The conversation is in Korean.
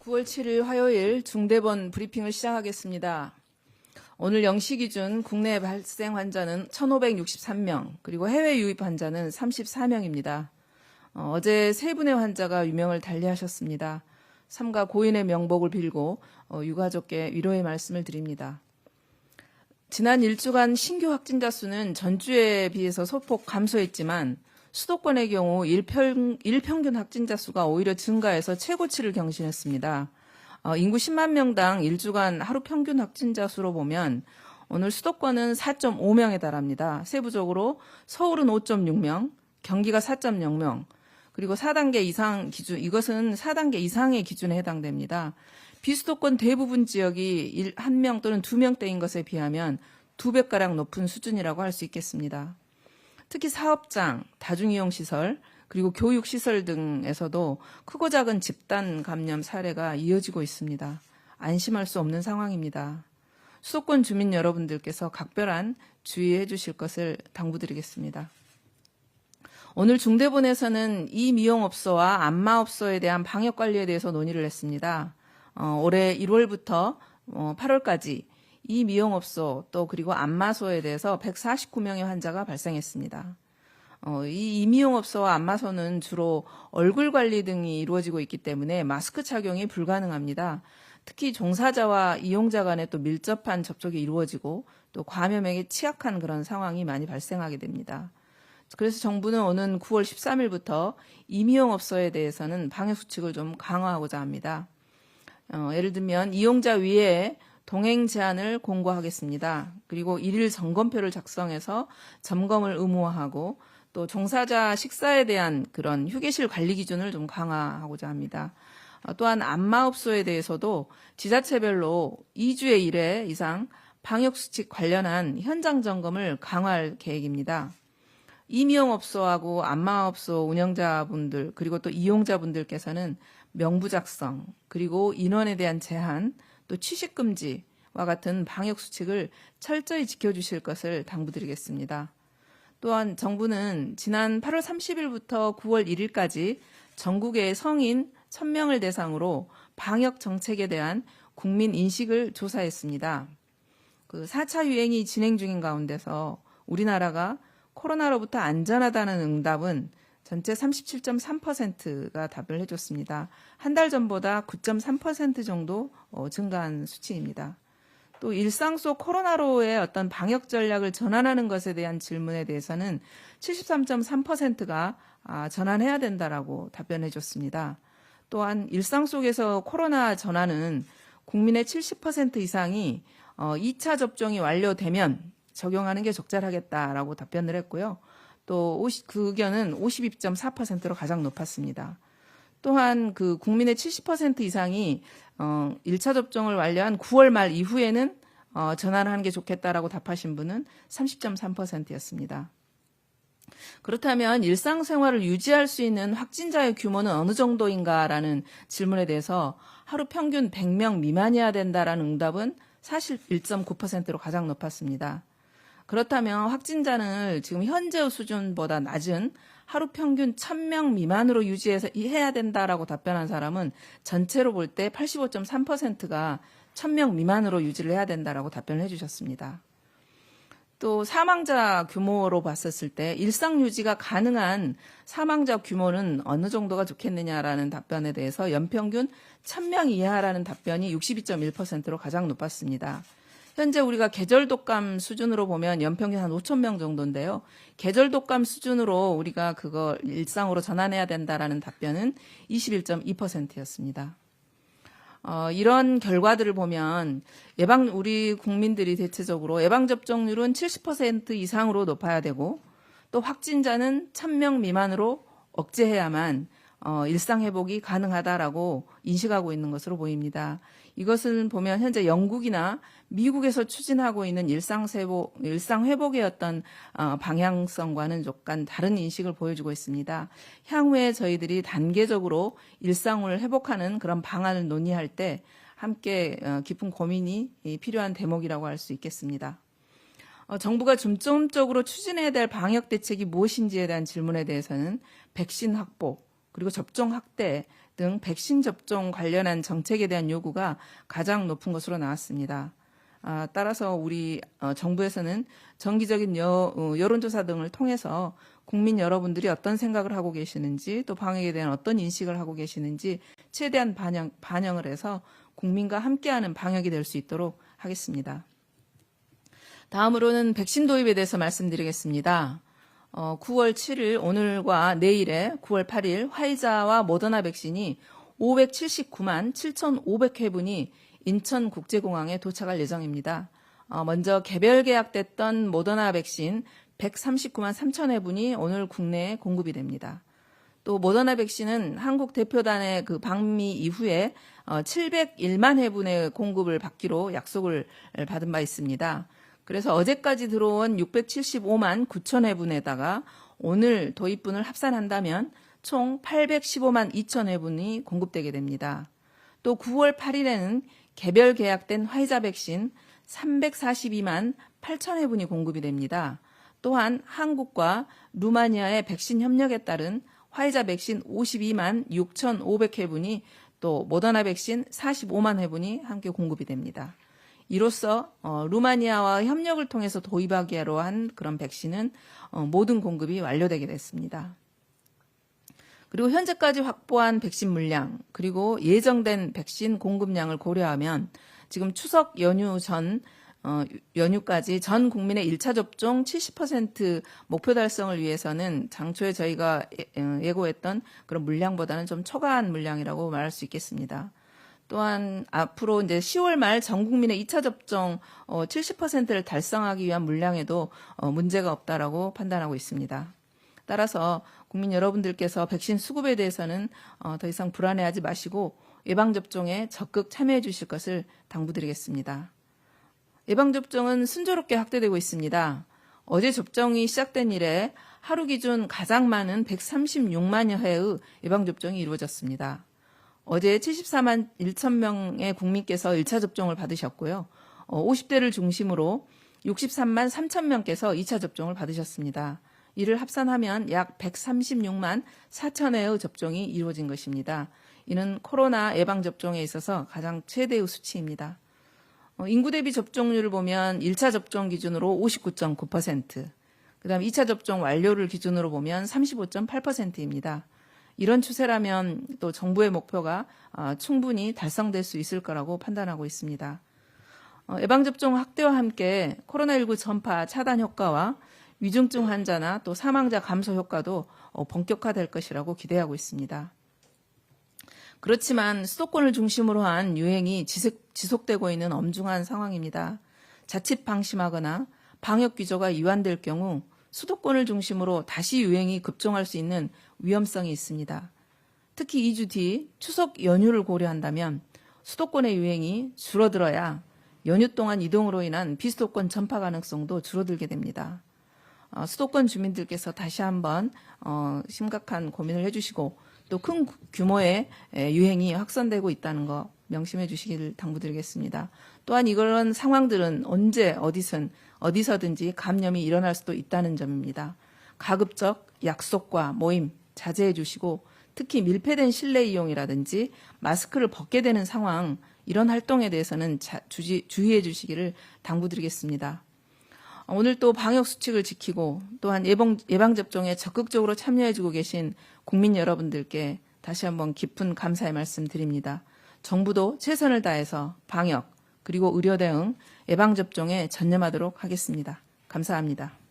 9월 7일 화요일 중대본 브리핑을 시작하겠습니다. 오늘 0시 기준 국내 발생 환자는 1,563명, 그리고 해외 유입 환자는 34명입니다. 어제 세 분의 환자가 유명을 달리하셨습니다. 삼가 고인의 명복을 빌고 유가족께 위로의 말씀을 드립니다. 지난 일주간 신규 확진자 수는 전주에 비해서 소폭 감소했지만 수도권의 경우 일평균 확진자 수가 오히려 증가해서 최고치를 경신했습니다. 인구 10만 명당 일주간 하루 평균 확진자 수로 보면 오늘 수도권은 4.5명에 달합니다. 세부적으로 서울은 5.6명, 경기가 4.0명, 그리고 4단계 이상 기준, 이것은 4단계 이상의 기준에 해당됩니다. 비수도권 대부분 지역이 1명 또는 2명대인 것에 비하면 2배가량 높은 수준이라고 할 수 있겠습니다. 특히 사업장, 다중이용시설, 그리고 교육시설 등에서도 크고 작은 집단 감염 사례가 이어지고 있습니다. 안심할 수 없는 상황입니다. 수도권 주민 여러분들께서 각별한 주의해 주실 것을 당부드리겠습니다. 오늘 중대본에서는 이 미용업소와 안마업소에 대한 방역관리에 대해서 논의를 했습니다. 올해 1월부터 8월까지 이 미용업소 또 그리고 안마소에 대해서 149명의 환자가 발생했습니다. 이 미용업소와 안마소는 주로 얼굴 관리 등이 이루어지고 있기 때문에 마스크 착용이 불가능합니다. 특히 종사자와 이용자 간에 또 밀접한 접촉이 이루어지고 또 감염에 취약한 그런 상황이 많이 발생하게 됩니다. 그래서 정부는 오는 9월 13일부터 이 미용업소에 대해서는 방역수칙을 좀 강화하고자 합니다. 예를 들면 이용자 위에 동행 제한을 공고하겠습니다. 그리고 일일 점검표를 작성해서 점검을 의무화하고 또 종사자 식사에 대한 그런 휴게실 관리 기준을 좀 강화하고자 합니다. 또한 안마업소에 대해서도 지자체별로 2주에 1회 이상 방역수칙 관련한 현장 점검을 강화할 계획입니다. 이미용업소하고 안마업소 운영자분들 그리고 또 이용자분들께서는 명부 작성 그리고 인원에 대한 제한 또 취식금지와 같은 방역수칙을 철저히 지켜주실 것을 당부드리겠습니다. 또한 정부는 지난 8월 30일부터 9월 1일까지 전국의 성인 1000명을 대상으로 방역 정책에 대한 국민 인식을 조사했습니다. 4차 유행이 진행 중인 가운데서 우리나라가 코로나로부터 안전하다는 응답은 전체 37.3%가 답을 해줬습니다. 한 달 전보다 9.3% 정도 증가한 수치입니다. 또 일상 속 코로나로의 어떤 방역 전략을 전환하는 것에 대한 질문에 대해서는 73.3%가 전환해야 된다라고 답변해 줬습니다. 또한 일상 속에서 코로나 전환은 국민의 70% 이상이 2차 접종이 완료되면 적용하는 게 적절하겠다라고 답변을 했고요. 또 그 의견은 52.4%로 가장 높았습니다. 또한 그 국민의 70% 이상이 1차 접종을 완료한 9월 말 이후에는 전환하는 게 좋겠다라고 답하신 분은 30.3%였습니다. 그렇다면 일상생활을 유지할 수 있는 확진자의 규모는 어느 정도인가라는 질문에 대해서 하루 평균 100명 미만이어야 된다라는 응답은 41.9%로 가장 높았습니다. 그렇다면 확진자는 지금 현재의 수준보다 낮은 하루 평균 1000명 미만으로 유지해서 해야 된다라고 답변한 사람은 전체로 볼 때 85.3%가 1000명 미만으로 유지를 해야 된다라고 답변을 해주셨습니다. 또 사망자 규모로 봤었을 때 일상 유지가 가능한 사망자 규모는 어느 정도가 좋겠느냐라는 답변에 대해서 연평균 1000명 이하라는 답변이 62.1%로 가장 높았습니다. 현재 우리가 계절 독감 수준으로 보면 연평균 한 5,000명 정도인데요. 계절 독감 수준으로 우리가 그걸 일상으로 전환해야 된다라는 답변은 21.2%였습니다. 이런 결과들을 보면 우리 국민들이 대체적으로 예방접종률은 70% 이상으로 높아야 되고 또 확진자는 1000명 미만으로 억제해야만 일상회복이 가능하다라고 인식하고 있는 것으로 보입니다. 이것을 보면 현재 영국이나 미국에서 추진하고 있는 일상회복의 어떤 방향성과는 약간 다른 인식을 보여주고 있습니다. 향후에 저희들이 단계적으로 일상을 회복하는 그런 방안을 논의할 때 함께 깊은 고민이 필요한 대목이라고 할 수 있겠습니다. 정부가 중점적으로 추진해야 될 방역 대책이 무엇인지에 대한 질문에 대해서는 백신 확보, 그리고 접종 확대 등 백신 접종 관련한 정책에 대한 요구가 가장 높은 것으로 나왔습니다. 따라서 우리 정부에서는 정기적인 여론조사 등을 통해서 국민 여러분들이 어떤 생각을 하고 계시는지 또 방역에 대한 어떤 인식을 하고 계시는지 최대한 반영을 해서 국민과 함께하는 방역이 될 수 있도록 하겠습니다. 다음으로는 백신 도입에 대해서 말씀드리겠습니다. 9월 7일 오늘과 내일에 9월 8일 화이자와 모더나 백신이 579만 7,500회분이 인천국제공항에 도착할 예정입니다. 먼저 개별 계약됐던 모더나 백신 139만 3천 회분이 오늘 국내에 공급이 됩니다. 또 모더나 백신은 한국 대표단의 그 방미 이후에 701만 회분의 공급을 받기로 약속을 받은 바 있습니다. 그래서 어제까지 들어온 675만 9천 회분에다가 오늘 도입분을 합산한다면 총 815만 2천 회분이 공급되게 됩니다. 또 9월 8일에는 개별 계약된 화이자 백신 342만 8천 회분이 공급이 됩니다. 또한 한국과 루마니아의 백신 협력에 따른 화이자 백신 52만 6,500회분이 또 모더나 백신 45만 회분이 함께 공급이 됩니다. 이로써 루마니아와 협력을 통해서 도입하기로 한 그런 백신은 모든 공급이 완료되게 됐습니다. 그리고 현재까지 확보한 백신 물량 그리고 예정된 백신 공급량을 고려하면 지금 추석 연휴까지 전 국민의 1차 접종 70% 목표 달성을 위해서는 장초에 저희가 예고했던 그런 물량보다는 좀 초과한 물량이라고 말할 수 있겠습니다. 또한 앞으로 이제 10월 말 전 국민의 2차 접종 70%를 달성하기 위한 물량에도 문제가 없다라고 판단하고 있습니다. 따라서 국민 여러분들께서 백신 수급에 대해서는 더 이상 불안해하지 마시고 예방접종에 적극 참여해 주실 것을 당부드리겠습니다. 예방접종은 순조롭게 확대되고 있습니다. 어제 접종이 시작된 이래 하루 기준 가장 많은 136만여 회의 예방접종이 이루어졌습니다. 어제 74만 1천 명의 국민께서 1차 접종을 받으셨고요. 50대를 중심으로 63만 3천 명께서 2차 접종을 받으셨습니다. 이를 합산하면 약 136만 4천 회의 접종이 이루어진 것입니다. 이는 코로나 예방접종에 있어서 가장 최대의 수치입니다. 인구 대비 접종률을 보면 1차 접종 기준으로 59.9%, 그다음 2차 접종 완료를 기준으로 보면 35.8%입니다. 이런 추세라면 또 정부의 목표가 충분히 달성될 수 있을 거라고 판단하고 있습니다. 예방접종 확대와 함께 코로나19 전파 차단 효과와 위중증 환자나 또 사망자 감소 효과도 본격화될 것이라고 기대하고 있습니다. 그렇지만 수도권을 중심으로 한 유행이 지속되고 있는 엄중한 상황입니다. 자칫 방심하거나 방역 규조가 이완될 경우 수도권을 중심으로 다시 유행이 급종할 수 있는 위험성이 있습니다. 특히 2주 뒤 추석 연휴를 고려한다면 수도권의 유행이 줄어들어야 연휴 동안 이동으로 인한 비수도권 전파 가능성도 줄어들게 됩니다. 수도권 주민들께서 다시 한번 심각한 고민을 해주시고 또 큰 규모의 유행이 확산되고 있다는 거 명심해 주시기를 당부드리겠습니다. 또한 이런 상황들은 언제 어디서든지 감염이 일어날 수도 있다는 점입니다. 가급적 약속과 모임 자제해 주시고 특히 밀폐된 실내 이용이라든지 마스크를 벗게 되는 상황 이런 활동에 대해서는 주의해 주시기를 당부드리겠습니다. 오늘 또 방역 수칙을 지키고 또한 예방접종에 적극적으로 참여해주고 계신 국민 여러분들께 다시 한번 깊은 감사의 말씀 드립니다. 정부도 최선을 다해서 방역 그리고 의료 대응, 예방접종에 전념하도록 하겠습니다. 감사합니다.